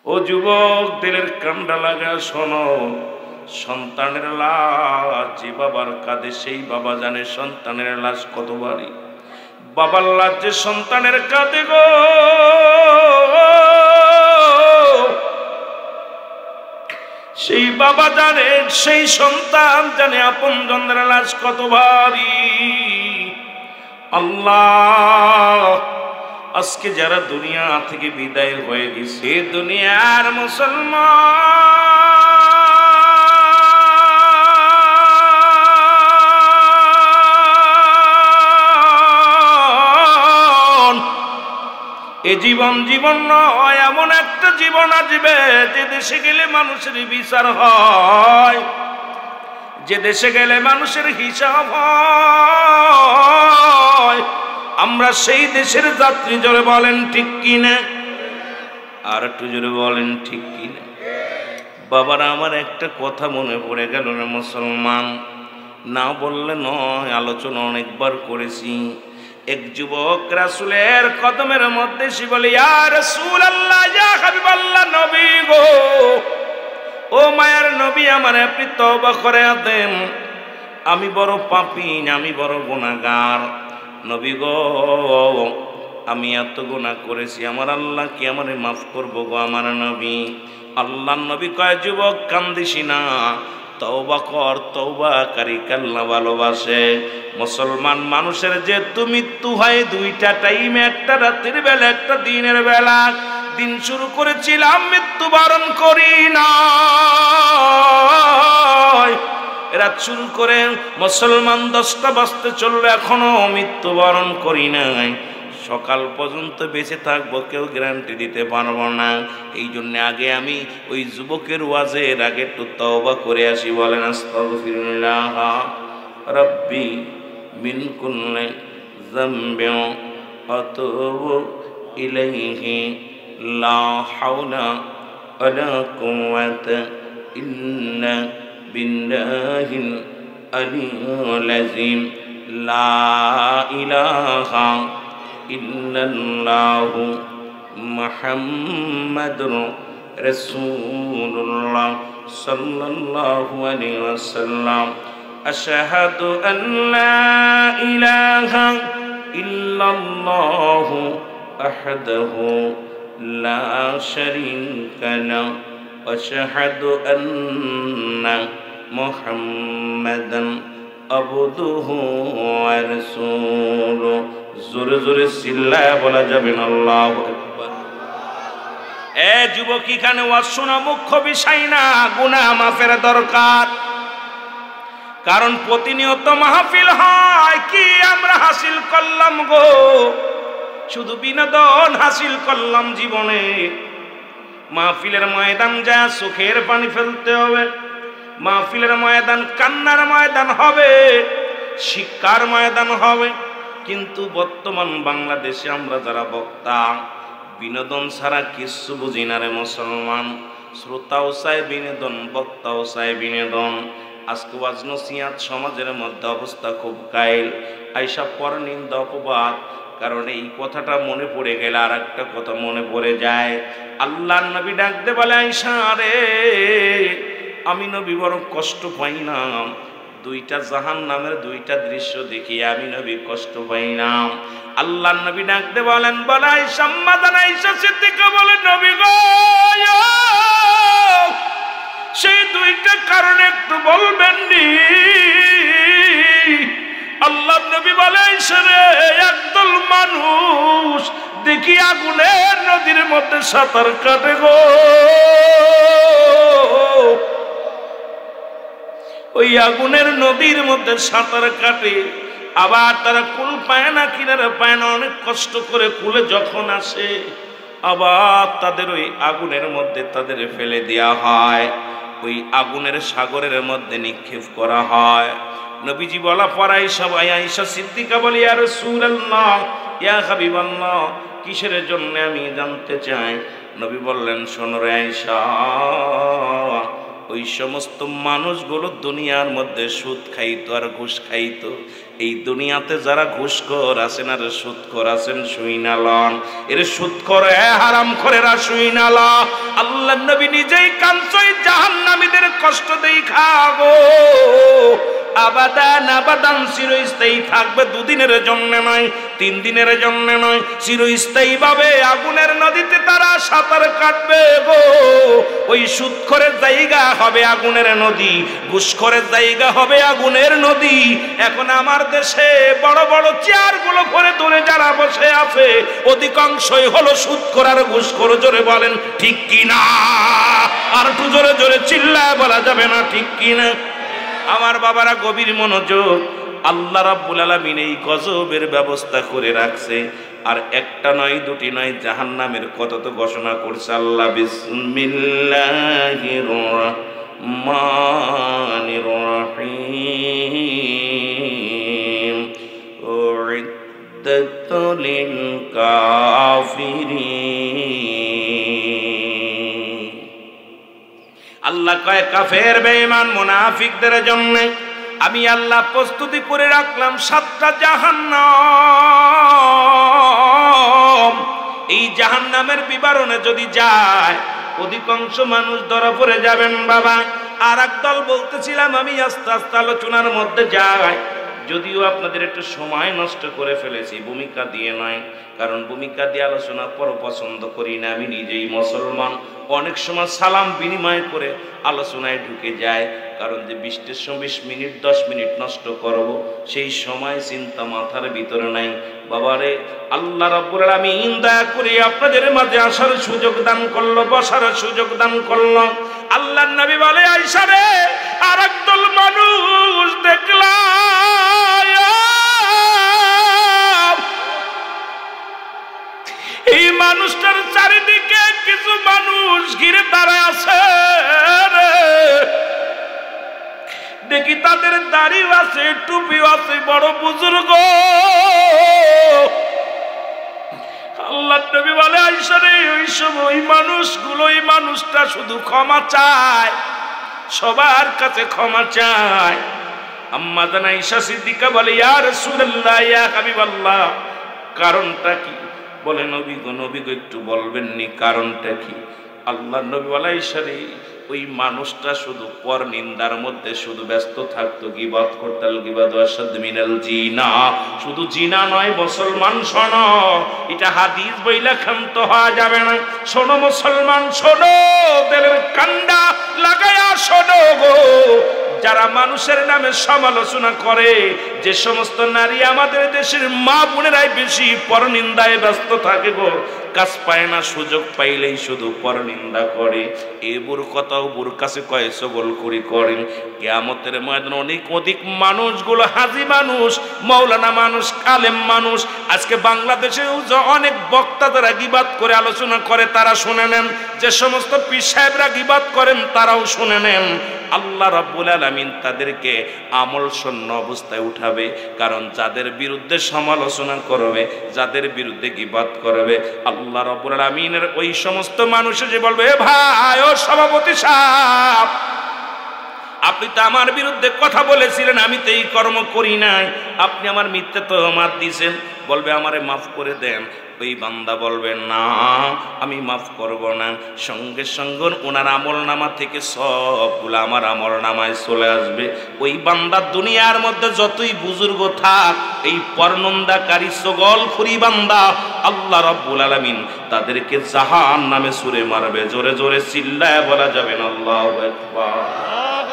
ও যুবক, দিলের কান্ডা লাগা শোনো, সন্তানের লাশ যে বাবার কাঁধে সেই বাবা জানে সন্তানের লাশ কত ভারী। বাবার লাশ যে সন্তানের কাঁধে গো, সেই বাবা জানে, সেই সন্তান জানে আপনজনদের লাশ কত ভারী। আল্লাহ, আজকে যারা দুনিয়া থেকে বিদায় হয়ে গেছে, দুনিয়ার মুসলমান, এ জীবন জীবন নয়, এমন একটা জীবন আসবে যে দেশে গেলে মানুষের বিচার হয়, যে দেশে গেলে মানুষের হিসাব হয়। আমরা সেই দেশের যাত্রী, জোরে বলেন ঠিক কিনা, আর একটু জোরে বলেন ঠিক কিনা। বাবারা, আমার একটা কথা মনে পড়ে গেল রে মুসলমান, না বললে নয়, আলোচনা অনেকবার করেছি। এক যুবক রাসূলের কদমের মধ্যে সে বলে, ইয়া রাসূলুল্লাহ, ইয়া হাবিবাল্লাহ, নবী গো, ও মায়ার নবী, আমার আপনি তওবা করে দেন, আমি বড় পাপী, আমি বড় গুনাহগার। নবী গো, আমি এত গুনাহ করেছি, আমার আল্লাহ কি আমারে মাফ করবো গো আমার নবী? আল্লাহর নবী কয়, যুবক কান্দিস না, তওবা কর, তওবাকারী আল্লাহ ভালোবাসে। মুসলমান মানুষের যেহেতু মৃত্যু হয় দুইটা টাইমে, একটা রাতের বেলা, একটা দিনের বেলা। দিন শুরু করেছিলাম, মৃত্যুবরণ করি না, রাত শুরু করে মুসলমান 10টা বাজতে চললো, এখনো মৃত্যুবরণ করি নাই। সকাল পর্যন্ত বেঁচে থাকবো কেউ গ্যারান্টি দিতে পারবো না। এই জন্য আগে আমি ওই যুবকের ওয়াজের আগে একটু তওবা করে আসি। বলেন আস্তাগফিরুল্লাহ রাব্বি মিন কুল্লি যামবিন আতুবু ইলাইহি লা হাওলা ওয়ালা কুওয়াতা ইল্লা বিল্লাহিল আলিয়্যিল আযীম। লা ইলাহা ইল্লাল্লাহু মুহাম্মাদুর রাসূলুল্লাহ সাল্লাল্লাহু আলাইহি ওয়াসাল্লাম। আশহাদু আন লা ইলাহা ইল্লাল্লাহু ওয়াহদাহু লা শারীকা লাহু ওয়া আশহাদু আন্না মুহাম্মাদান আবদুহু ওয়া রাসূলুহু। জোরে জোরে চিল্লায়া বলা যাবে না আল্লাহু আকবার। এ যুবক, এখানে ওয়াজ শোনা মুখ্য বিষয় না, গুনাহ মাফের দরকার। কারণ প্রতিনিয়ত মাহফিল হয়, কি আমরা হাসিল করলাম গো? শুধু বিনোদন হাসিল করলাম জীবনে। মাহফিলের ময়দান যা চোখের পানি ফেলতে হবে, মাহফিলের ময়দান কান্নার ময়দান হবে, শিক্ষার ময়দান হবে। কিন্তু বর্তমান বাংলাদেশে আমরা যারা বক্তা, বিনোদন ছাড়া কিচ্ছু বুঝি না রে মুসলমান। শ্রোতাও চায় বিনোদন, বক্তাও চায় বিনোদন। আজকে ওয়াজ নসিহত সমাজের মধ্যে অবস্থা খুব কাইল, আইসা পর নিন্দা অপবাদ। কারণ এই কথাটা মনে পড়ে গেলে আর একটা কথা মনে পড়ে যায়। আল্লাহর নবী ডাকতে বলে, আয়েশা রে, আমি নবী বড় কষ্ট পাই না, দুইটা জাহান্নামের দুইটা দৃশ্য দেখি আমি নবী কষ্ট পাই না। আল্লাহর নবী ডাকতে বলেন, বলে আয়েশা, মাদান আয়েশা সিদ্দিকা বলে, নবী গো, সেই দুইটা কারণ একটু বলবেন নি? আল্লাহর নবী বলে, আয়েশা রে, একদল মানুষ দেখি আগুনের নদীর মধ্যে সাঁতার কাটে গো, ওই আগুনের নদীর মধ্যে সাঁতার কাটে, আবার তারা কুল পায় না, কিনারে পায় না, অনেক কষ্ট করে কুলে যখন আসে, আবার তাদের ওই আগুনের মধ্যে তাদের ফেলে দেওয়া হয়, ওই আগুনের সাগরের মধ্যে নিক্ষেপ করা হয়। নবীজি বলা পড়াই সবাই, আয়েশা সিদ্দিকা বলি, ইয়া রাসূলুল্লাহ, ইয়া হাবিবাল্লাহ, কিসের জন্য আমি জানতে চাই। নবী বললেন, শোনো রে আয়েশা, ওই সমস্ত মানুষগুলো দুনিয়ার মধ্যে সুদ খাইতো আর ঘুষ খাইতো। এই দুনিয়াতে যারা ঘুষখোর আছেন আর সুদখোর আছেন শুইনালন, এর সুদখোর হারামখোরেরা শুইনালা। আল্লাহ নবী নিজেই কাঁদছেন জাহান্নামীদের কষ্ট দেখা গো। আবাদান আবাদান চিরস্থায়ী থাকবে, দুদিনের জন্য নয়, 3 দিনের জন্য নয়, চিরস্থায়ী ভাবে আগুনের নদীতে তারা সাঁতার কাটবে গো। ওই সুদখোরের জায়গা হবে আগুনের নদী, ঘুষখোরের জায়গা হবে আগুনের নদী। এখন আমার দেশে বড় বড় চেয়ারগুলো ভরে ধরে যারা বসে আছে অধিকাংশই হলো সুদখোর আর ঘুষখোর। জোরে বলেন ঠিক কিনা? আর একটু জোরে জোরে চিল্লায় বলা যাবে না ঠিক কিনা? আমার বাবারা গভীর মনোযোগ, আল্লাহ রাব্বুল আলামিন এই গজবের ব্যবস্থা করে রাখছে। আর একটা নয়, দুটি নয়, জাহান্নামের কত তো ঘোষণা করছে আল্লাহ। বিসমিল্লাহির রাহমানির রাহিম। উইদ্দাত লিল কাফিরিন। আল্লাহ কয় কাফের বেঈমান মুনাফিকদের জন্য আমি আল্লাহ প্রস্তুতি করে রাখলাম 7টা জাহান্নাম। এই জাহান্নামের বিবরণে যদি যায় অধিকাংশ মানুষ ধরা পড়ে যাবেন বাবা। আর একদল বলতেছিলাম আমি আস্তে আস্তে আলোচনার মধ্যে যাই, যদিও আপনাদের একটু সময় নষ্ট করে ফেলেছি, ভূমিকা দিয়ে নয়, কারণ ভূমিকা দিয়ে আলোচনা পড়ো পছন্দ করি না। আমি নিজেই মুসলমান, অনেক সময় সালাম বিনিময় করে আলোচনায় ঢুকে যায়, কারণ যে 20 মিনিট 10 মিনিট নষ্ট করব সেই সময় চিন্তা মাথার ভিতরে নাই। বাবারে আল্লাহ রাব্বুল আলামিন দয়া করে আপনাদের মাঝে আসার সুযোগ দান করলো, বসার সুযোগ দান করলো। আল্লাহর নবী বলে আয়েশা রে, আর একদল মানুষ দেখলাম, এই মানুষটার চারিদিকে কিছু মানুষ ঘিরে দাঁড়ায় আছে রে। দেখি তাদের দাড়িও আছে, টুপিও আছে, বড় বুজুর্গ। আল্লাহর নবী বলে আয়েশা রে, ওই সময় ওই মানুষগুলো, এই মানুষটা শুধু ক্ষমা চায়, সবার কাছে ক্ষমা চায়। আম্মা জান আয়েশা সিদ্দিকা বলে ইয়া রাসূলুল্লাহ, ইয়া হাবিবাল্লাহ, কারণটা কি? বলে নবী গো, নবী গো একটু বলবেন নি কারণটা কি? আল্লাহর নবী বলে আয়েশা রে, ওই মানুষটা শুধু পর নিন্দার মধ্যে শুধু ব্যস্ত থাকতো, গীবত করতাল, গীবত আশাদ মিনাল জিনা। শুধু জিনা নয় মুসলমান, শোনো, এটা হাদিস বইলা ক্ষান্ত হওয়া যাবে না। শোনো মুসলমান, শোনো, দিলের কান্ডা লাগায়া শোনো গো। যারা মানুষের নামে সমালোচনা করে, যে সমস্ত নারী আমাদের দেশের মা বোনেরাই বেশি পরনিন্দায় ব্যস্ত থাকে গো, কাজ পায় না, সুযোগ পাইলেই শুধু পরনিন্দা করে। এ বুর কথাও বুর কাছে কয় সগল করি করেন। কিয়ামতের ময়দানে অধিক মানুষগুলো হাজি মানুষ, মাওলানা মানুষ, আলেম মানুষ। আজকে বাংলাদেশে অনেক বক্তা যারা গীবাত করে আলোচনা করে তারা শুনে নেন, যে সমস্ত পীর সাহেবরা গীবাত করেন তারাও শুনে নেন। আল্লাহ রাব্বুল আলামিন তাদেরকে আমল শূন্য অবস্থায় উঠাবে, কারণ যাদের বিরুদ্ধে সমালোচনা করবে, যাদের বিরুদ্ধে গীবাত করবে, আল্লাহ রাব্বুল আলামিনের ওই সমস্ত মানুষ যে বলবে, এ ভাই, ও সভাপতি সাহেব, আপনি তো আমার বিরুদ্ধে কথা বলেছিলেন, আমি তো এই কর্ম করি নাই, আপনি আমার মিথ্যা তহমত দিয়েছেন, বলবে আমারে মাফ করে দেন। ওই বান্দা বলবে না, আমি মাফ করব না। সঙ্গে সঙ্গে ওনার আমল নামা থেকে সবগুলো আমার আমল নামায় চলে আসবে। ওই বান্দা দুনিয়ার মধ্যে যতই বুজুর্গ থাক, এই পরনন্দাকারী সগলখুরি বান্দা আল্লাহ রাব্বুল আলামিন তাদেরকে জাহান্নামে ছুঁড়ে মারবে। জোরে জোরে চিল্লায় বলা যাবে না আল্লাহু আকবার।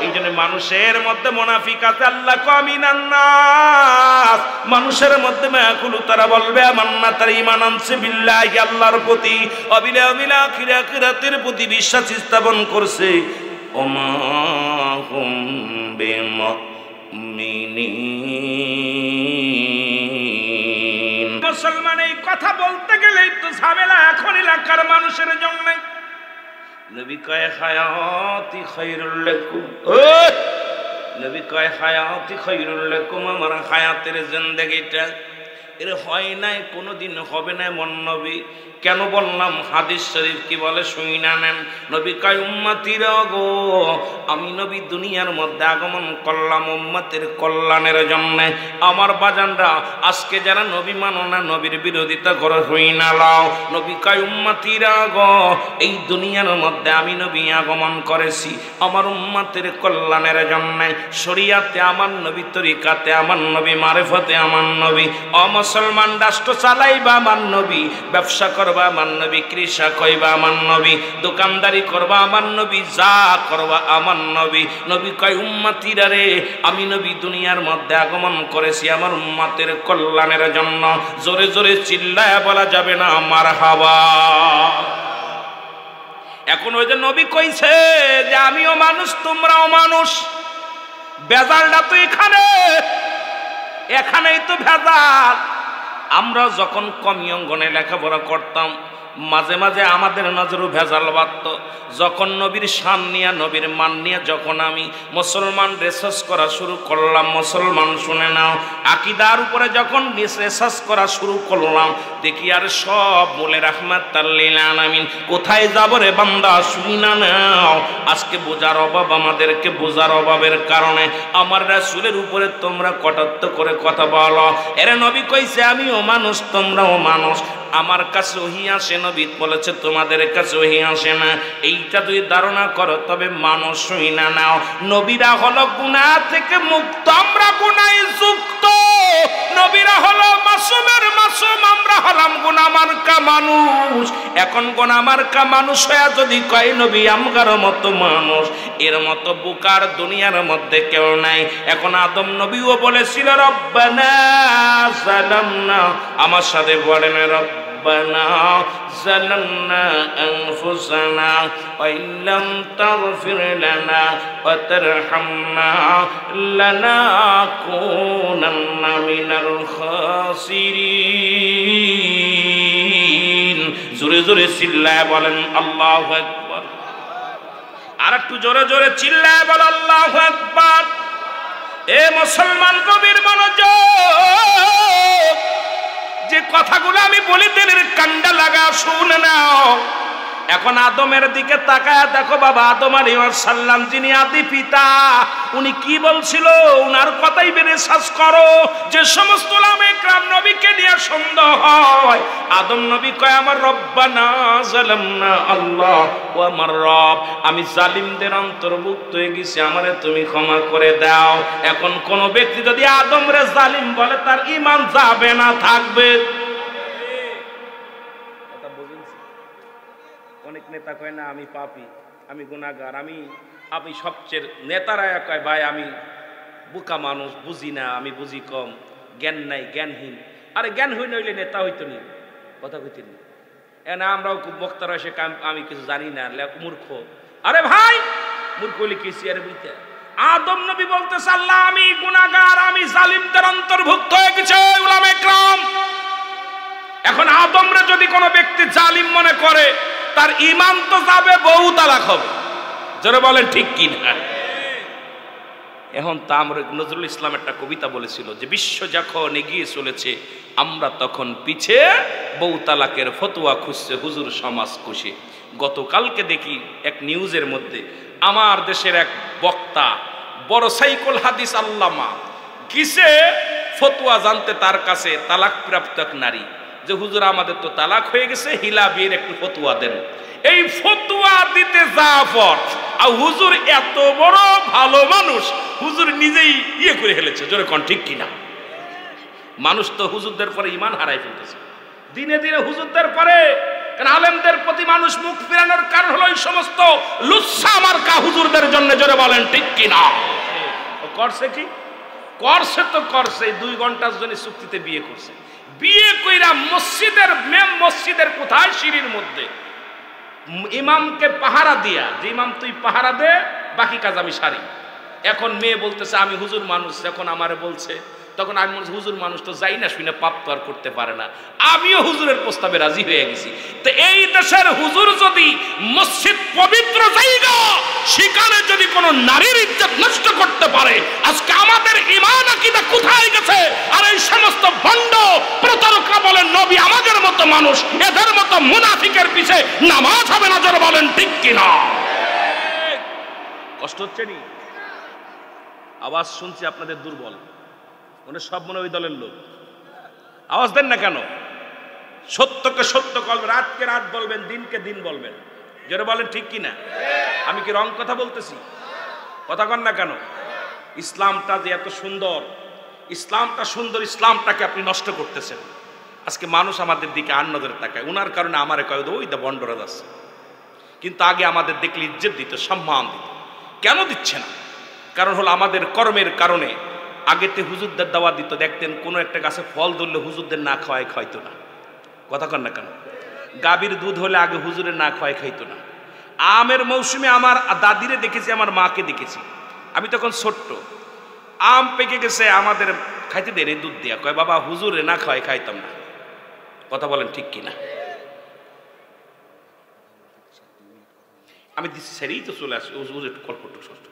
এই জন্য মানুষের মধ্যে মুনাফিক আছে, আল্লাহ কামিনান নাস, মানুষের মধ্যে মায়াকুলু, তারা বলবে আমান্না, তারা ঈমান আনছে বিল্লাহি, আল্লাহর প্রতি, অবিল আখিরাতের প্রতি বিশ্বাস স্থাপন করছে। ওমা হুম বিমুমিনিন। মুসলমান এই কথা বলতে গেলেই তো ঝামেলা এখন এলাকার মানুষের জন্য। নবী কয় হায়াতি খায়রুল লাকুম, নবী কয় হায়াতি খায়রুল লাকুম, আমার হায়াতের জিন্দেগিটা এর হয় নাই, কোনোদিন হবে না এমন নবী। কেন বললাম? হাদিস শরীফ কি বলে শুনি না নেন। নবী কয় উম্মতিরা গো, আমি নবী দুনিয়ার মধ্যে আগমন করলাম উম্মতের কল্যাণের জন্য। আমার বাজানরা আজকে যারা নবী মানো না, নবীর বিরোধিতা করে হই না লাও। নবী কয় উম্মতিরা গো, এই দুনিয়ার মধ্যে আমি নবী আগমন করেছি আমার উম্মতের কল্যাণের জন্য। শরিয়াতে আমার নবী, তরিকাতে আমার নবী, মারিফতে আমার নবী। অমুসলমান রাষ্ট্র চালাইবা আমার নবী, ব্যবসা করবা আমার নবী, কৃষক হইবা আমার নবী, দোকানদারি করবা আমার নবী, যা করবা আমার নবী। নবী কয় উম্মতিরা রে, আমি নবী দুনিয়ার মধ্যে আগমন করেছি আমার উম্মতের কল্যাণের জন্য। জোরে জোরে চিল্লায়া বলা যাবে না মারহাবা। এখন ওই যে নবী কইছে যে আমিও মানুষ তোমরাও মানুষ, ভেজালটা তো এখানেই তো ভেজাল। আমরা যখন কমি অঙ্গনে লেখাপড়া করতাম, মাঝে মাঝে আমাদের নজরও ভেজাল বাড়ত। যখন নবীর শান নিয়ে, নবীর মান নিয়ে যখন আমি মুসলমান রিসার্চ করা শুরু করলাম, মুসলমান শুনে নাও, আকীদার উপরে যখন রিসার্চ করা শুরু করলাম, দেখি আর সব বলে রাহমাতাল লিল আলামিন। কোথায় যাব রে বান্দা, শুনি না নাও। আজকে বোঝার অভাব, আমাদেরকে বোঝার অভাবের কারণে আমার রাসূলের উপরে তোমরা কটাক্ষ করে কথা বলো। এরে নবী কইছে আমিও মানুষ তোমরাও মানুষ, আমার কাছে ওহী আসে, নবী বলেছে তোমাদের কাছে ওহী আসে না। এইটা যদি ধারণা করো তবে মানুষ হই না নাও। নবীরা হলো গুনাহ থেকে মুক্ত, আমরা গুনাহে যুক্ত। নবীরা হলো মাসুমের মাসুম, আমরা হলাম গুনাহ মার্কা মানুষ। এখন গুনাহ মার্কা মানুষ হয়ে যদি কয় নবী আমগার মতো মানুষ, এর মতো বুকার দুনিয়ার মধ্যে কেউ নাই। এখন আদম নবীও বলেছিল রব্বানা যালামনা, আমার সাথে বলেন রব্বানা যালামনা আনফুসানা ওয়া ইল্লাম তাগফির লানা ওয়া তারহামনা লানাকুনান্না মিনাল খাসিরিন। জোরে জোরে চিল্লায় বলেন আল্লাহু আকবার। আর একটু জোরে জোরে চিল্লায় বল আল্লাহু আকবার। এ মুসলমান কবির মনোযোগ, যে কথাগুলো আমি বলি দিলের কান্ডা লাগা শুনে নাও। এখন আদমের দিকে তাকায় দেখো বাবা, আদম আলাইহিস সালাম যিনি আদি পিতা, উনি কি বলছিল, উনার কথাই রিসার্চ করো। যে সমস্ত উলামায়ে কেরাম নবীকে নিয়ে সন্দেহ হয়, আদম নবী কয় আমার রব্বানা যালামনা, আল্লাহ ও আমার রব, আমি জালিমদের অন্তর্ভুক্ত হয়ে গেছি, আমারে তুমি ক্ষমা করে দাও। এখন কোন ব্যক্তি যদি আদমরে জালিম বলে, তার ঈমান যাবে না থাকবে? অনেক নেতা কয় না আমি পাপী, আমি গুনাহগার, আমি সবচেয়ে নেতারা কয় ভাই আমি বোকা মানুষ, বুঝি না, আমি বুঝি কম, জ্ঞান নাই, জ্ঞানহীন। আরে জ্ঞানহীন হইলে নেতা হইতো নি, কথা কইতেন না। এনা আমরাও খুব বক্তারা এসে আমি কিছু জানি না, মূর্খ। আরে ভাই মূর্খ হইলে কি চেয়ারে বইতে? আদম নবী বলতেছে আল্লাহ আমি গুনাহগার, আমি জালিমদের অন্তর্ভুক্ত হয়ে গেছি উলামায়ে কেরাম। এখন আদমরে যদি কোনো ব্যক্তি জালিম মনে করে, তার ঈমান তো যাবে, বহু তালাক হবে। যারা বলেন ঠিক কি না? এখন তা আমরা নজরুল ইসলাম একটা কবিতা বলেছিল যে বিশ্ব যখন এগিয়ে চলেছে, আমরা তখন পিছে, বহু তালাকের ফতোয়া খুঁজছে হুজুর সমাজ খুশি। গতকালকে দেখি এক নিউজের মধ্যে আমার দেশের এক বক্তা, বড় সাইকুল হাদিস আল্লামা, কিসে ফতোয়া জানতে তার কাছে তালাক প্রাপ্ত এক নারী, যে হুজুর আমাদের তো তালাক হয়ে গেছে, হিলা বিয়ের একটু ফতোয়া দেন। এই ফতোয়া দিতে যাওয়ার আর হুজুর এত বড় ভালো মানুষ, হুজুর নিজেই ইয়ে করে ফেলেছে। জোরে কোন ঠিক কিনা? মানুষ তো হুজুরদের পরে ঈমান হারাই ফেলতেছে দিনে দিনে হুজুরদের পরে। কারণ আলেমদের প্রতি মানুষ মুখ ফিরানোর কারণ হলো এই সমস্ত লুচ্ছা মার্কা হুজুরদের জন্য। জোরে বলেন ঠিক কিনা? করছে কি করছে? তো করছে 2 ঘন্টার জন্য চুক্তিতে বিয়ে করছে। বিয়ে কইরা মসজিদের মসজিদের কোথায় সিঁড়ির মধ্যে ইমামকে পাহারা দিয়া, যে ইমাম তুই পাহারা দে, বাকি কাজ আমি সারি। এখন মেয়ে বলতেছে আমি হুজুর মানুষ, এখন আমারে বলছে তখন আমি মনে হুজুর মানুষ তো যাই না শুনে পাপ তো আর করতে পারে না, আমিও হুজুরের প্রস্তাবে রাজি হয়ে গেছি। তো এই দেশের হুজুর যদি মসজিদ পবিত্র জায়গা সেখানে যদি কোনো নারীর ইজ্জত নষ্ট করতে পারে, আজকে আমাদের ঈমান আকীদা কোথায় গেছে? আর এই সমস্ত ভণ্ড প্রতারকরা বলেন নবী আমাদের মতো মানুষ, এদের মতো মুনাফিকের পিছে নামাজ হবে না, যারা বলেন ঠিক কিনা? কষ্ট হচ্ছে নি? আওয়াজ শুনছি আপনাদের দুর্বল, মনে সব মনে ওই দলের লোক। আওয়াজ দেন না কেন? সত্যকে সত্য বলবেন, রাতকে রাত বলবেন, দিনকে দিন বলবেন, যারা বলেন ঠিক কিনা? আমি কি রং কথা বলতেছি? কথা কন না কেন? ইসলামটা যে এত সুন্দর, ইসলামটা সুন্দর, ইসলামটাকে আপনি নষ্ট করতেছেন। আজকে মানুষ আমাদের দিকে আর নজরে তাকায়, উনার কারণে আমারে কয় ওই দা বন্ডরা যাচ্ছে। কিন্তু আগে আমাদের দেখলে ইজ্জত দিত, সম্মান দিত। কেন দিচ্ছে না? কারণ হলো আমাদের কর্মের কারণে। আগেতে হুজুরদের দাওয়া দিত, দেখতেন কোনো একটা গাছে ফল ধরলে হুজুরদের না খাওয়ায় খাইতো না। কথা কন না কেন? গাভীর দুধ হলে আগে হুজুরের না খাওয়ায় খাইতো না। আমের মৌসুমে আমার দাদিরে দেখেছি, আমার মাকে দেখেছি, আমি তখন ছোট্ট, আম পেকে গেছে আমাদের খাইতে দেন এই দুধ দিয়া, কয় বাবা হুজুরে না খাওয়ায় খাইতাম না। কথা বলেন ঠিক কিনা? আমি দিচ্ছি সেরেই তো চলে আসি, হুজুর একটু কল্পটুক ষষ্ঠ,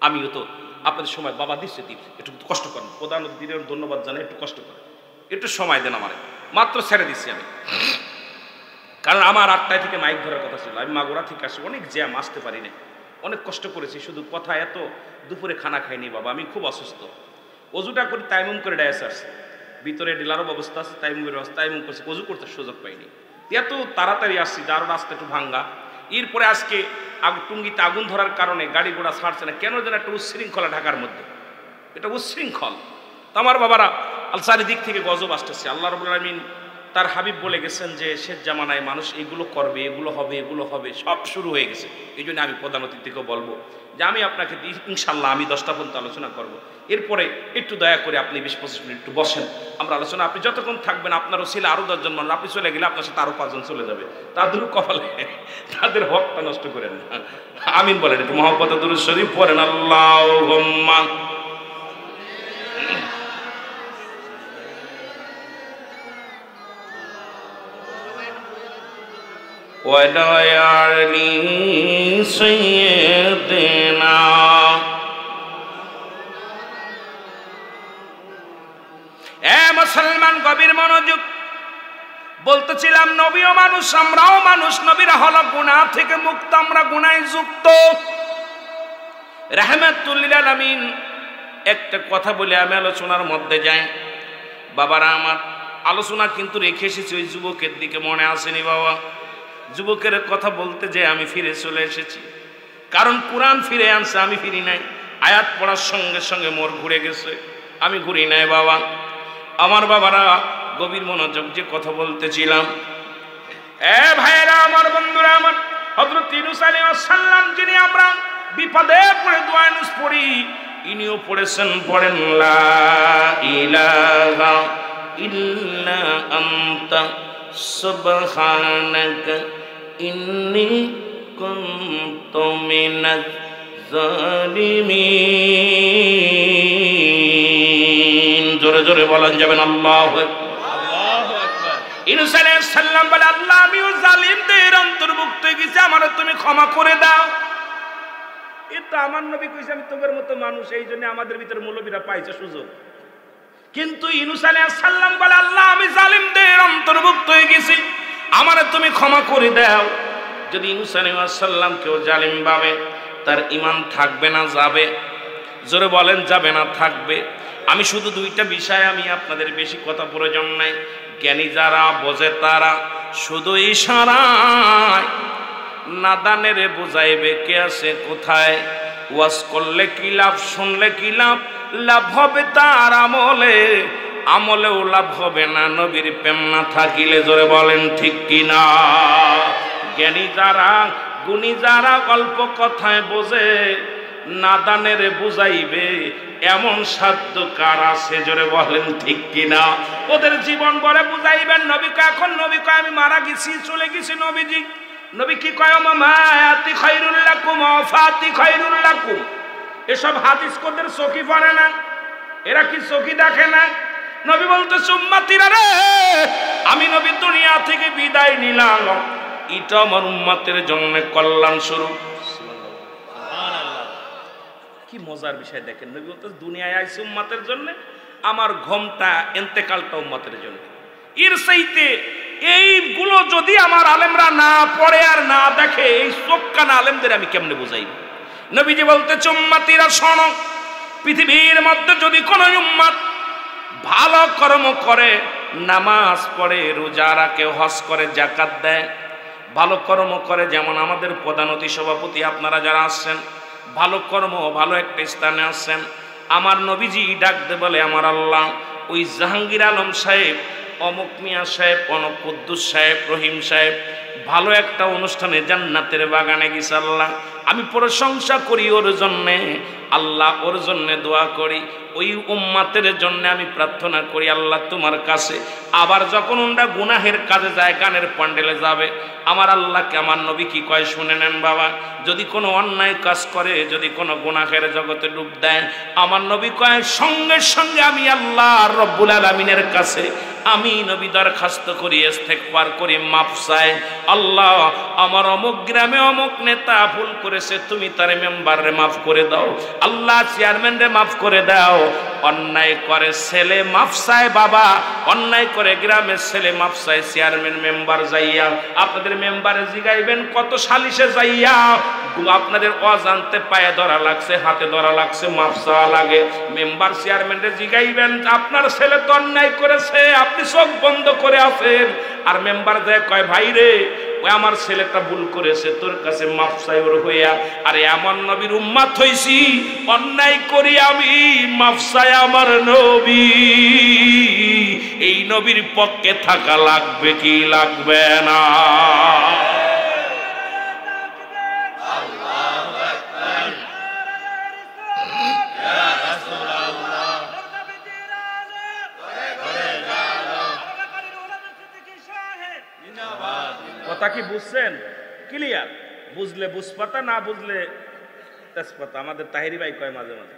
আমিও তো আপনাদের সময় বাবা দিচ্ছে দিন, একটু কষ্ট করেন, প্রধান দিনের ধন্যবাদ জানাই, একটু কষ্ট করেন, একটু সময় দেন আমার, মাত্র ছেড়ে দিচ্ছি আমি। কারণ আমার 8টায় থেকে মাইক ধরার কথা ছিল, আমি মাগুরা থেকে আসি, অনেক জ্যাম, আসতে পারি না, অনেক কষ্ট করেছি, শুধু কথা এত, দুপুরে খানা খাইনি বাবা, আমি খুব অসুস্থ। অজুটা করি তাইমুম করে ডায়াস আসছে, ভিতরে ডিলারও ব্যবস্থা আছে, তাইমুমের ব্যবস্থা, তাইমুম করছে, অজু করতে সুযোগ পাইনি, এত তাড়াতাড়ি আসছি, যারও রাস্তা একটু ভাঙ্গা। এরপরে আজকে টুঙ্গিতে আগুন ধরার কারণে গাড়ি ঘোড়া ছাড়ছে না, কেন যেন একটা উচ্ছৃঙ্খলা ঢাকার মধ্যে, এটা উচ্ছৃঙ্খল। তো আমার বাবারা চারিদিক থেকে গজব আসতেছে। আল্লাহ রাব্বুল আলামিন তার হাবিব বলে গেছেন যে শেষ জামানায় মানুষ এগুলো করবে, এগুলো হবে, এগুলো হবে, সব শুরু হয়ে গেছে। এই জন্য আমি প্রধান অতিথিকেও বলবো যে আমি আপনাকে ইনশাল্লাহ আমি 10টা পর্যন্ত আলোচনা করব, এরপরে একটু দয়া করে আপনি 20-25 মিনিট একটু বসেন, আমরা আলোচনা, আপনি যতক্ষণ থাকবেন আপনারও ছেলে আরও 10 জন মানুষ, আপনি চলে গেলে আপনার সাথে আরও 5 জন চলে যাবে, তাদেরও কপালে, তাদের হকটা নষ্ট করেন না। আমিন বলেন একটু, মুহাব্বতে দুরূদ শরীফ পড়েন, আল্লাহুম্মা ওয়াদায়ালি সাইয়্যিদিনা। এ মুসলমান গভীর মনোযোগ, বলতেছিলাম নবীও মানুষ, আমরাও মানুষ, নবীরা হলো গুনাহ থেকে মুক্ত, আমরা গুনাহে যুক্ত। রাহমাতুল লিল আলামিন একটা কথা বলে আমি আলোচনার মধ্যে যাই। বাবারা আমার, আলোচনা কিন্তু রেখে এসেছি ওই যুবকের দিকে, মনে আসেনি বাবা? যুবকের কথা বলতে যে আমি ফিরে চলে এসেছি, কারণ কোরআন ফিরে আনছে, আমি ফিরি নাই। আয়াত পড়ার সঙ্গে সঙ্গে মোর ঘুরে গেছে, আমি ঘুরি নাই বাবা। আমার বাবারা গভীর মনোযোগ, যে কথা বলতেছিলাম, এ ভাইরা আমার, বন্ধুরা আমার, হযরত ইউনূস আলাইহিস সালাম যিনি আমরা বিপদে পড়ে দোয়া নুস পড়ি, ইনিও পড়েছেন, পড়েন লা ইলাহা ইল্লা আনতা সুবহানাকা ইন্নী কুনতু মিনাজ জালিমিন। জোরে জোরে বলেন যাবেন আল্লাহু আকবার। ইউনূস আলাইহিস সালাম বলে, আল্লাহ আমিও জালিমদের অন্তর্ভুক্ত হয়ে গেছি, আমারে তুমি ক্ষমা করে দাও। এটা আমার নবী কইছে আমি তোমার মতো মানুষ, এই জন্য আমাদের ভিতরে মৌলবীরা পাইছে সুযোগ। কিন্তু ইউনূস আলাইহিস সালাম বলে, আল্লাহ আমি জালিমদের অন্তর্ভুক্ত হয়ে গেছি, আমারে তুমি ক্ষমা করে দাও। যদি ইউনূস আলাইহিস সালাম কেউ জালিম ভাবে, তার ঈমান থাকবে না যাবে? জোরে বলেন, যাবে না থাকবে? আমি শুধু 2টা বিষয়, আমি আপনাদের বেশি কথা প্রয়োজন নাই, জ্ঞানী যারা বোঝে তারা শুধু ইশারায় নাদানের বুঝাইবে কে আছে কোথায়। ওয়াজ করলে কি লাভ, শুনলে কি লাভ? লাভ হবে তার আমলে, আমলেও লাভ হবে না নবীর প্রেম না থাকিলে। জোরে বলেন ঠিক কিনা? জ্ঞানী যারা, গুণী যারা অল্প কথায় বোঝে, নাদানের বুঝাইবে এমন সাধ্য কার আছে? জোরে বলেন ঠিক কিনা? ওদের জীবন বলে বুঝাইবেন। নবী কয়, এখন নবী কয় আমি মারা গেছি, চলে গেছি। নবীজি, নবী কি কয়? মায়াতি খায়রুল লাকুম ওয়া ফাতি খায়রুল লাকুম। এসব হাদিস কোদের চোখে পড়ে না। এরা কি চোখে দেখে না? নবী বলতেছে উম্মতিরা রে, আমি নবী দুনিয়া থেকে বিদায় নিলাম, এটা আমার উম্মতের জন্য কল্যাণ স্বরূপ। সুবহানাল্লাহ, কি মজার বিষয় দেখেন। নবী বলতেছে দুনিয়ায় আইছি উম্মতের জন্য, আমার ঘুমটা ইন্তেকালটা উম্মতের জন্য। এর চাইতে এইগুলো যদি আমার আলেমরা না পড়ে আর না দেখে, এই চোখকানা আলেমদের আমি কেমনে বুঝাইব? নবীজি বলতেছে উম্মতিরা শোনো, পৃথিবীর মধ্যে যদি কোনো উম্মত ভালো কর্ম করে, নামাজ পড়ে, রোজা রাখে, হজ করে, যাকাত দেয়, ভালো কর্ম করে, যেমন আমাদের প্রধান অতি সভাপতি আপনারা যারা আসছেন, ভালো কর্ম ভালো একটা স্থানে আসছেন, আমার নবীজি ডাকতে বলে আমার আল্লাহ ওই জাহাঙ্গীর আলম সাহেব, অমুক মিয়া সাহেব, অমুক কুদ্দুস সাহেব, রহিম সাহেব ভালো একটা অনুষ্ঠানে জান্নাতের বাগানে গেছে, আল্লাহ আমি প্রশংসা করি ওর জন্যে, আল্লাহ ওর জন্যে দোয়া করি, ওই উম্মাতের জন্য আমি প্রার্থনা করি আল্লাহ তোমার কাছে। আবার যখন ওরা গুনাহের কাজে যায়, গানের প্যান্ডেলে যাবে, আমার আল্লাহকে আমার নবী কি কয় শুনে নেন বাবা, যদি কোনো অন্যায় কাজ করে, যদি কোনো গুনাহের জগতে ডুব দেয়, আমার নবী কয় সঙ্গে সঙ্গে আমি আল্লাহ রব্বুল আলামিনের কাছে আমি নবী দরখাস্ত করি, ইস্তেগফার করি, মাফ চাই, আল্লাহ আমার অমুক গ্রামে অমুক নেতা ভুল করেছে, তুমি তার মেম্বারে মাফ করে দাও, আল্লাহ চেয়ারম্যানরে মাফ করে দাও। অন্যায় করে ছেলে মাফ চায় বাবা, অন্যায় করে গ্রামের ছেলে মাফ চায়, চেয়ারম্যান মেম্বার যাইয়া আপনাদের মেম্বারে জিগাইবেন কত সালিশে যাইয়া আপনাদের অজান্তে পায়ে ধরা লাগছে, হাতে ধরা লাগছে, মাফ চাওয়া লাগে, মেম্বার চেয়ারম্যানরে জিগাইবেন আপনার ছেলে তো অন্যায় করেছে, আপনি চোখ বন্ধ করে আছেন, আর মেম্বার দেয় কয় ভাই রে ওই আমার ছেলেটা ভুল করেছে, তোর কাছে মাফ চাই ওর হইয়া, আরে এমন নবীর উম্মত হইছি, অন্যায় করি আমি, মাফ চাই আমার নবী, এই নবীর পক্ষে থাকা লাগবে কি লাগবে না? কথা কি বুঝছেন? ক্লিয়ার? বুঝলে বুঝপাতা, না বুঝলে তেজপাতা। আমাদের তাহেরি ভাই কয় মাঝে মাঝে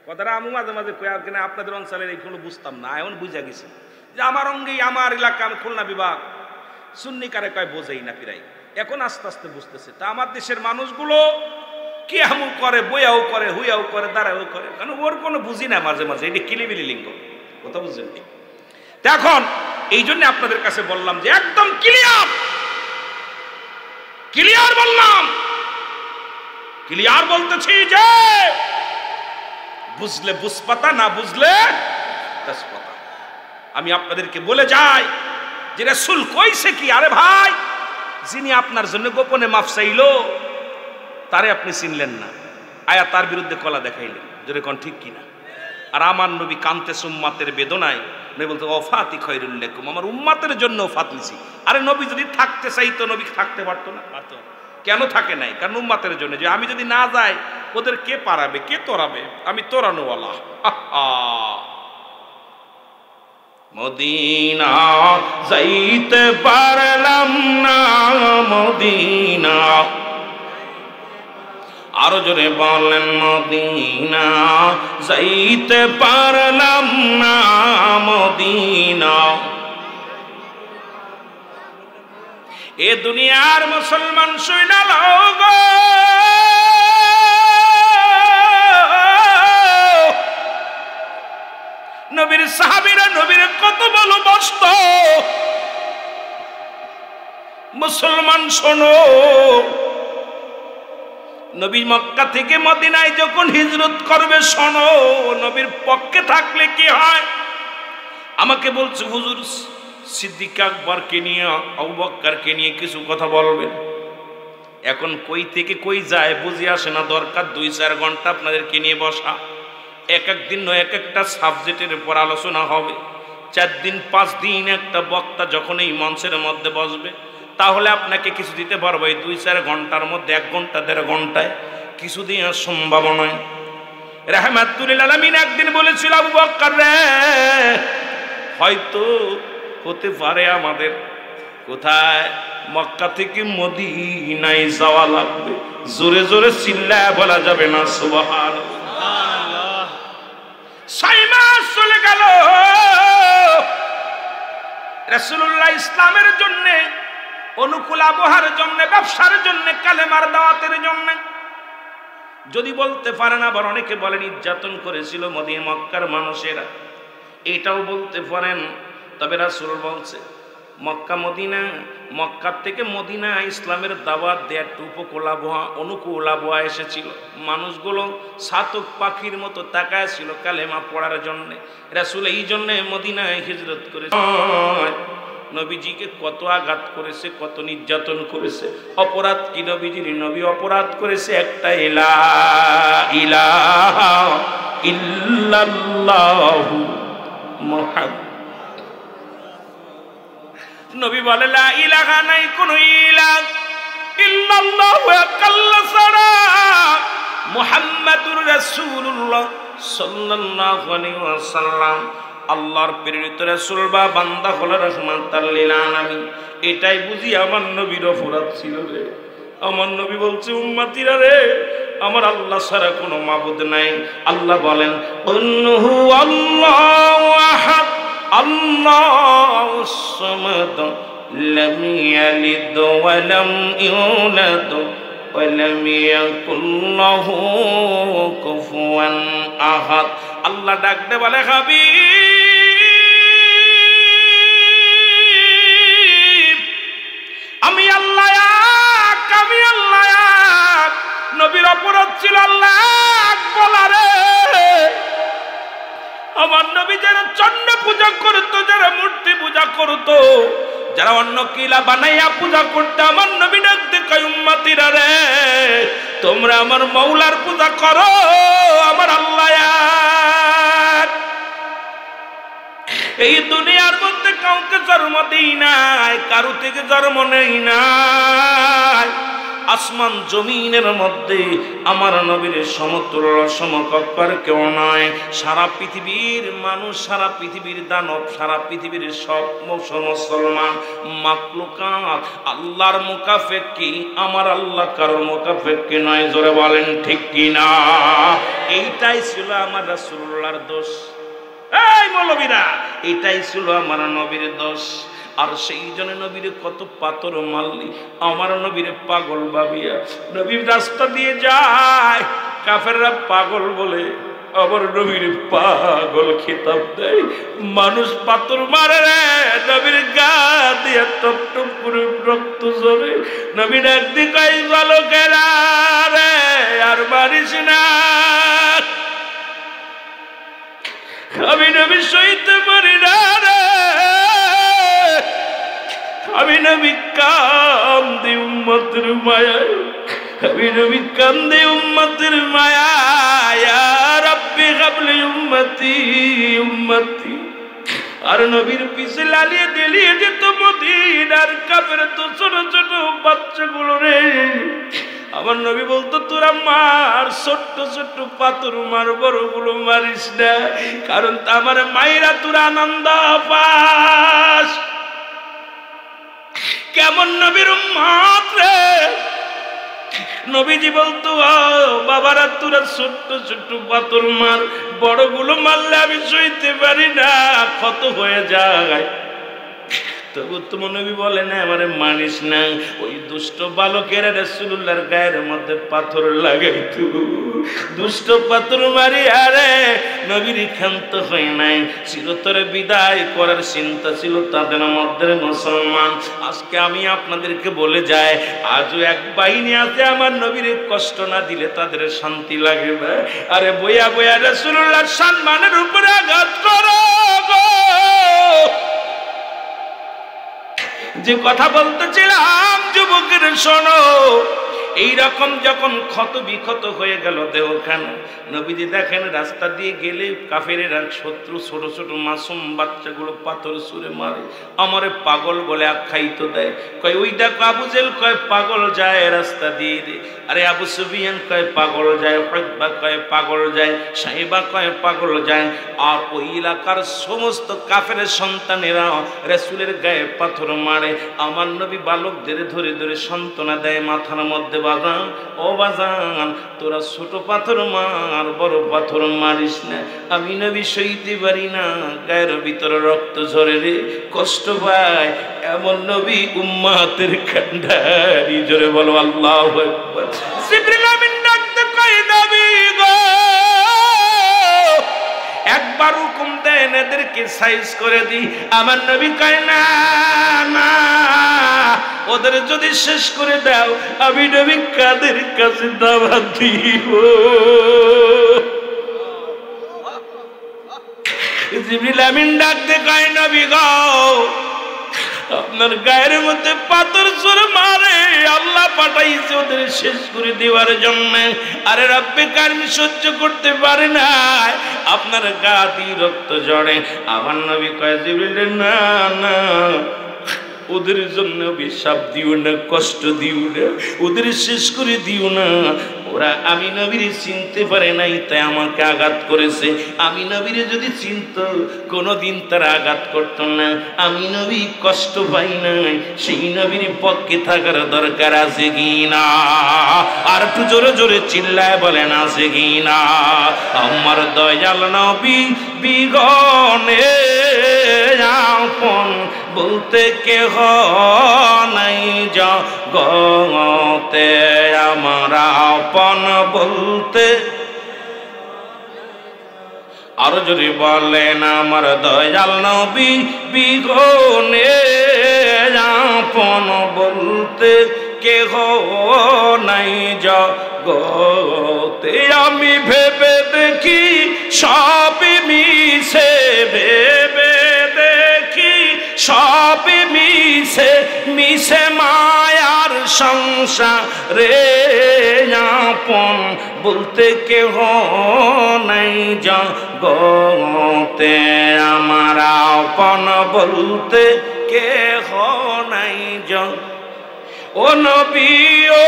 কথাটা, আমি মাঝে মাঝে কয় কিনা আপনাদের অঞ্চলের এইগুলো বুঝতাম না, এখন বুঝা গেছি যে আমার অঙ্গেই আমার এলাকা, আমি খুলনা বিভাগ, সুন্নি কারে কয় বোঝেই না প্রায়, এখন আস্তে আস্তে বুঝতেছে। তা আমার দেশের মানুষগুলো কি এমন করে, বইয়াও করে, হুইয়াও করে, দাঁড়াও করে, কারণ ওর কোনো বুঝি না মাঝে মাঝে, এটা কিলিবিলি লিঙ্গ, কথা বুঝছেন কি? এখন এই জন্য আপনাদের কাছে বললাম যে একদম ক্লিয়ার, ক্লিয়ার বললাম, ক্লিয়ার বলতেছি যে বুঝলে বুঝপাতা, না বুঝলে তেজপাতা। আমি আপনাদেরকে বলে যাই যে রাসূল কইছে কি, আরে ভাই যিনি আপনার জন্য গোপনে মাফ চাইলো তারে আপনি চিনলেন না, আয়া তার বিরুদ্ধে কলা দেখাইলেন, যদি কোন ঠিক কিনা? আর আমার নবী কান্তে উম্মাতের বেদনায় নবী বলতে ওফাতি খায়রুল লাকুম, আমার উম্মাতের জন্য ওফাত নিছি। আরে নবী যদি থাকতে চাইতো নবী থাকতে পারতো না? পারতো। কেন থাকে নাই? কারণ উম্মাতের জন্য, যে আমি যদি না যাই ওদের কে পারাবে, কে তোরাবে, আমি তোরানোওয়ালা। মদিনা যাইতে পারলাম না, মদিনা, আরো জোরে বলেন মদিনা যাইতে পারলাম না, মদিনা। এ দুনিয়ার মুসলমান শুইনা লও গো, নবীর সাহাবীরা নবীর কত ভালোবাসত, মুসলমান শোনো, নবী মক্কা থেকে মদিনায় যখন হিজরত করবে, শোনো নবীর পক্ষে থাকলে কি হয়। আমাকে বলছে হুজুর সিদ্দিক আকবরকে নিয়ে, আবু বকরকে নিয়ে কিছু কথা বলবেন। এখন কই থেকে কই যায় বুঝে আসে না, দরকার 2-4 ঘন্টা আপনাদেরকে নিয়ে বসা, এক এক দিন এক একটা সাবজেক্টের উপর আলোচনা হবে, 4 দিন 5 দিন একটা বক্তা যখন এই মঞ্চের মধ্যে বসবে, তাহলে আপনাকে কিছু দিতে পারবো এই 2-4 ঘন্টার মধ্যে, 1 ঘন্টা 1.5 ঘন্টায় কিছু দিয়ে সম্ভব নয়। রাহমাতুল লিল আলামিন একদিন বলেছিল, আবু বকর রে হয়তো হতে পারে আমাদের কোথায় মক্কা থেকে মদিনায় যাওয়া লাগবে। জোরে জোরে চিল্লায় বলা যাবে না সুবহানাল্লাহ। সাইমা গেল রাসূলুল্লাহ ইসলামের জন্য, অনুকূল আবহাওয়ার জন্য, ব্যবসার জন্য, কালেমার দাওয়াতের জন্য। যদি বলতে পারে না, আবার অনেকে বলেন নির্যাতন করেছিল মদিনা মক্কার মানুষেরা, এটাও বলতে পারেন। তবে রাসূল বলছে মক্কা মদিনা, মক্কার থেকে মদিনা ইসলামের দাওয়াত দেওয়ার উপকূল আবহাওয়া, অনুকূল আবহাওয়া এসেছিল। মানুষগুলো সাতক পাখির মতো তাকায় ছিল কালেমা পড়ার জন্য। রাসূল এই জন্য মদিনায় হিজরত করেছে। নবীজিকে কত আঘাত করেছে, কত নির্যাতন করেছে। অপরাধ কি নবীজির? নবী অপরাধ করেছে একটা, লা ইলাহা ইল্লাল্লাহু মুহাম্মাদ। নবী বলে লা ইলাহা, নাই কোনো ইলাহ, ইল্লাল্লাহু আল্লাহ ছাড়া, মুহাম্মাদুর রাসূলুল্লাহ সাল্লাল্লাহু আলাইহি ওয়াসাল্লাম আল্লাহর প্রেরিত রাসূল বা বান্দা হলো রাহমাতাল লিল আলামিন। এটাই বুঝি আমার নবীর অপরাধ ছিল রে। আমার নবী বলছে উম্মতিরা রে, আমার আল্লাহ ছাড়া কোনো মাবুদ নাই। আল্লাহ বলেন কুল্হু আল্লাহু আহাদ আল্লাহুস সামাদ লাম ইয়ালিদ ওয়া লাম ইউলাদ ওয়া লাম ইয়াকুল লাহু কুফুয়ান আহাদ। আল্লাহ ডাকতে বলে হাবিব আমি আল্লাহ এক, আমি আল্লাহ এক। নবীর অপরাধ ছিল আল্লাহ এক বলা রে। আমার নবী যারা চন্ড পূজা করতো, যারা মূর্তি পূজা করতো, যারা অন্য কিলা বানাইয়া পূজা করতো, আমার নবী ডাকতে কয় উম্মতিরা রে, তোমরা আমার মৌলার পূজা করো, আমার আল্লাহ এক। এই দুনিয়ার মধ্যে কাউকে জন্ম দেই নাই, কারো থেকে জন্ম নেই নাই। আসমান জমিনের মধ্যে আমার নবীর সমতুল্য সমকক্ষর কেউ নয়। সারা পৃথিবীর মানুষ, সারা পৃথিবীর দানব, সারা পৃথিবীর সব মুসলমান মাখলুকাত আল্লাহর মুকাফেক্কি, আমার আল্লাহ কারোর মুকাফেক্কি নয়। জোরে বলেন ঠিক কিনা? এইটাই ছিল আমার রাসূলুল্লাহর দোষ। এই মৌলবীরা, এটাই ছিল আমার নবীর দোষ। আর সেই জন্য নবীর কত পাথর মারলি, আমার নবীর পাগল ভাবিয়া। নবীর রাস্তা দিয়ে যায়, কাফেররা পাগল বলে, আবার নবীর পাগল খেতাব দেয়। মানুষ পাথর মারে রে, নবীর গা দিয়ে টপ টপ করে রক্ত ঝরে। নবীর একদিন কই ভালো কেনা রে, আর মারিস না। আমি নবী সইতে পারি না রে, আমি নবী কান্দি উম্মতের মায়ায়, আমি নবী কান্দি উম্মতের মায়ায়। ইয়া রাব্বি হাবলি উম্মতি উম্মতি। আর নবীর পিছে লালিয়ে দিলিয়ে যেত মদিনার কাফের তো ছোট ছোট বাচ্চাগুলো রে। আমার নবী বলতো তোরা মার, ছোট্ট ছোট্ট পাথর মার, বড়গুলো মারিস না, কারণ আমার মায়েরা তোরা আনন্দ পাস। কেমন নবীর উম্মত রে। নবীজি বলতো বাবারা তোরা ছোট্ট ছোট্ট পাথর মার, বড়গুলো মারলে আমি সইতে পারি না, ক্ষত হয়ে যায়। তবু তোমার নবী বলে না আমারে মানিস না। ওই দুষ্ট বালকেরা রাসূলুল্লাহর গায়ের মধ্যে পাথর লাগাইতো, দুষ্ট পাথর মারি। আরে নবীর ক্ষান্ত হয় নাই, চিরতরে বিদায় করার চিন্তা ছিল তাদের মধ্যে মুসলমান। আজকে আমি আপনাদেরকে বলে যাই, আজও এক বাহিনী আছে আমার নবীর কষ্ট না দিলে তাদের শান্তি লাগে না। আরে বইয়া বইয়া রাসূলুল্লাহর সম্মানের উপরে আঘাত করো গো। যে কথা বলতেছিলাম যুবকের শোনো, এইরকম যখন ক্ষত বিক্ষত হয়ে গেল দেহখানা, নবীজি দেখেন রাস্তা দিয়ে গেলে কাফেরেরা শত্রু ছোট ছোট মাসুম বাচ্চাগুলো পাথর ছুঁড়ে মারে, আমারে পাগল বলে আখ্যায়িত দেয়। কয় ওই দেখো আবু জেল কয় পাগল যায় রাস্তা দিয়ে দে। আরে আবু সুফিয়ান কয় পাগল যায়, উতবা কয় পাগল যায়, সাইবা কয় পাগল যায়। আর ওই এলাকার সমস্ত কাফেরের সন্তানেরা রাসূলের গায়ে পাথর মারে। আমার নবী বালকদের ধরে ধরে সান্ত্বনা দেয়, মাথার মধ্যে বাজান, ও বাজান, তোরা ছোট পাথর মার, বড় পাথর মারিস না। আমি নবী সইতে পারি না, গায়ের ভিতরে রক্ত ঝরে রে, কষ্ট পায়, এমন নবী উম্মাতের কান্ডারি। জোরে বলো আল্লাহু আকবার। জিবরিল আমিন ডাকতে কয়, নবী গো, একবার হুকুম দেন এদেরকে সাইজ করে দিই। আমার নবী কয়, না না, ওদের যদি শেষ করে দাও আমি নবী কাদের কাছে দাওয়াত দিব? জিবরিল আমিন ডাকতে কয়, নবী গো, আপনার গায়ের মধ্যে পাথর ছুঁড়ে মারে, আল্লাহ পাঠাইছে ওদের শেষ করে দেওয়ার জন্য। আরে রব্বে কারিম সহ্য করতে পারে না, আপনার গা দিয়ে রক্ত ঝরে। আমার নবী কয়, জিবরিল না না, ওদের জন্য অভিশাপ দিও না, কষ্ট দিও না, ওদের শেষ করে দিও না। ওরা আমি নবীরে চিনতে পারে নাই, তাই আমাকে আঘাত করেছে। আমি নবীরে যদি চিনত কোনোদিন তারা আঘাত করত না। আমি নবী কষ্ট পাই নাই, সেই নবীর পক্ষে থাকার দরকার আছে কি না? আর একটু জোরে জোরে চিল্লায় বলেন, আছে কি না? আমার দয়াল নবী বিগনে আপন বলতে কেহ নাই জগতে, আমার আপন বলতে। আরো জোরে বলেন, আমার দয়াল নবী বিগনে আপন বলতে কেহ নাই জগতে। আমি ভেবে দেখি সবই মিছে, ভেবে দেখি সবই মিছে, মিছে মায়ার সংসারে আপন বলতে কেহ নাই জগতে, আমার আপন বলতে কেহ নাই জগ। ও নবী ও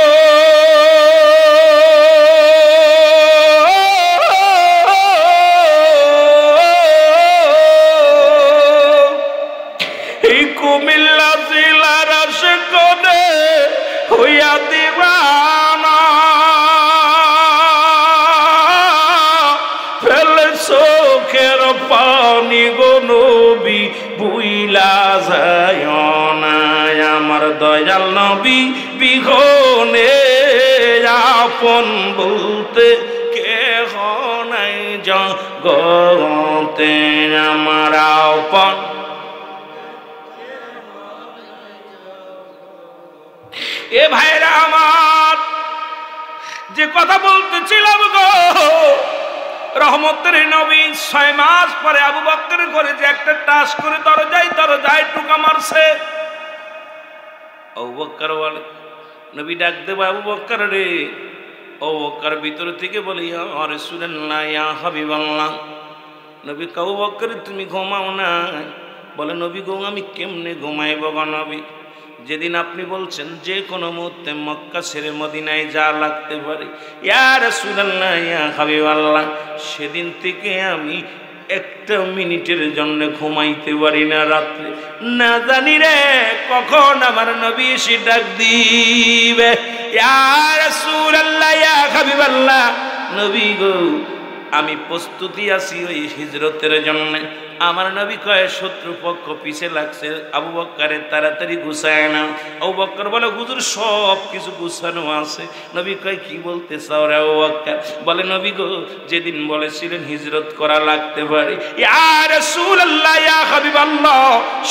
কুমিল্লা জেলার আশিকনে হইয়া দিবানা, ফেলে চোখের পানি গো নবী বুইলা যায় না। আমার দয়াল নবী বিঘনে আপন বলতে কেহ নাই জগতে, আমার আপন। এ ভাইরা আমার, যে কথা বলতেছিলাম গো, রহমতের নবী 6 মাস পরে আবু বকর করে যে একটা টাস করে দরজায় টুকা মারছে। আবু বকর বলে, নবী ডাক দেব, আবু বকর রে। আবু বকর ভিতর থেকে বলে, ইয়া রাসূলুল্লাহ, ইয়া হাবিবাল্লাহ। নবী আবু বকর তুমি ঘুমাও না? বলে, নবী গো, আমি কেমনে ঘুমাইব গো নবী? যেদিন আপনি বলছেন যে কোনো মুহূর্তে মক্কা ছেড়ে মদিনায় যা লাগতে পারে, ইয়া রাসূলুল্লাহ, ইয়া হাবিবাল্লাহ, সেদিন থেকে আমি একটা মিনিটের জন্য ঘুমাইতে পারি না রাত্রে। না জানি রে কখন আমার নবী এসে ডাক দিবে, ইয়া রাসূলুল্লাহ, ইয়া হাবিবাল্লাহ, নবী গো, আমি প্রস্তুতি আছি ওই হিজরতের জন্য। আমার নবী কয়, শত্রুপক্ষ পিছে লাগছে, আবু বকরের তাড়াতাড়ি গুছায় না। আবু বকর বলে, হুজুর সব কিছু গুছানো আছে। নবী কয়, কি বলতে চাও রে আবু বকর? বলে, নবী গো, যেদিন বলেছিলেন হিজরত করা লাগতে পারে, ইয়া রাসূলুল্লাহ, ইয়া হাবিবাল্লাহ,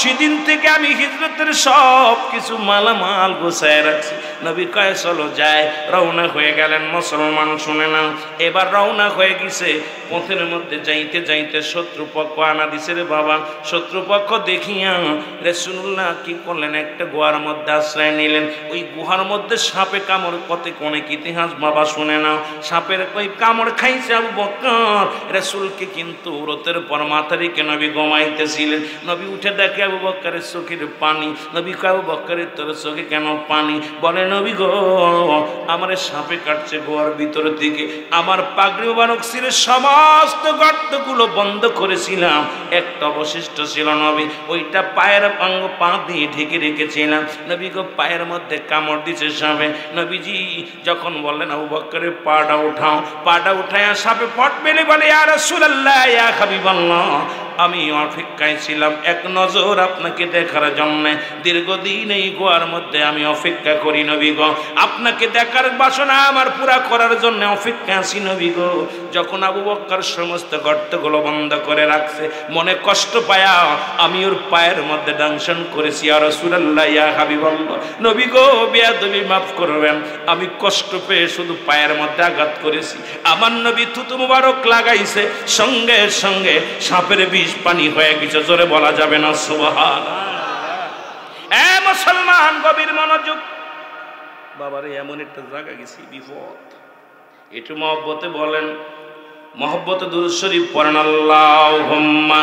সেদিন থেকে আমি হিজরতের সব কিছু মালামাল গুছায় রাখছি। নবী কয়, চলো যাই। রওনা হয়ে গেলেন। মুসলমান শুনে না, এবার রওনা হয়ে গেছে। পথের মধ্যে যাইতে যাইতে শত্রুপক্ষ আনা দিছে রে বাবা। শত্রুপক্ষ দেখিয়া রাসূলুল্লাহ কি করলেন, একটা গুহার মধ্যে আশ্রয় নিলেন। ওই গুহার মধ্যে সাপে কামড়, কত অনেক ইতিহাস বাবা শুনে নাও। সাপের কই কামড় খাইছে আবু বকর রাসূলকে, কিন্তু রতের পর মাথা রেখে নবী ঘুমাইতেছিলেন। নবী উঠে দেখে আবু বকরের চোখের পানি। নবী কয়, আবু বকরের তোর চোখে কেন পানি? বলে, নবী গো আমার সাপে কাটছে গোয়ার ভিতর থেকে, আমার পাগড়ি মোবারক ছিঁড়ে সমস্ত গর্তগুলো বন্ধ করেছিলাম, একটা অবশিষ্ট ছিল নবী, ওইটা পায়ের অঙ্গ পা দিয়ে ঢেকে রেখেছিলাম। নবী গো পায়ের মধ্যে কামড় দিছে সাপে। নবীজি যখন বললেন আবু বকরের পাটা উঠাও, পাটা উঠায় সাপে পট মেলে বলে ইয়া রাসূলুল্লাহ ইয়া হাবিবাল্লাহ, আমি অপেক্ষায় ছিলাম এক নজর আপনাকে দেখার জন্য, দীর্ঘদিন এই গোয়ার মধ্যে আমি অপেক্ষা করি নবী গো, আপনাকে দেখার বাসনা আমার পুরা করার জন্য অপেক্ষা আছি নবী গো। যখন আবু বকর সমস্ত গর্তগুলো বন্ধ করে রাখছে, মনে কষ্ট পায়া আমি ওর পায়ের মধ্যে দংশন করেছি ইয়া রাসূলুল্লাহ ইয়া হাবিবাল্লাহ, নবী গো বেয়াদবি মাফ করবেন, আমি কষ্ট পেয়ে শুধু পায়ের মধ্যে আঘাত করেছি। আমার নবী থুতু মুবারক লাগাইছে, সঙ্গে সঙ্গে সাপের বিষ পানি হয়ে গেছে, জোরে বলা যাবে না সুবহানাল্লাহ। এ মুসলমান গভীর মনোযোগ, বাবারে এমন একটা জায়গা গেছি বিপদ, একটু মহব্বতে বলেন, মহব্বতে দুরূদ শরীফ পড়েন, আল্লাহুম্মা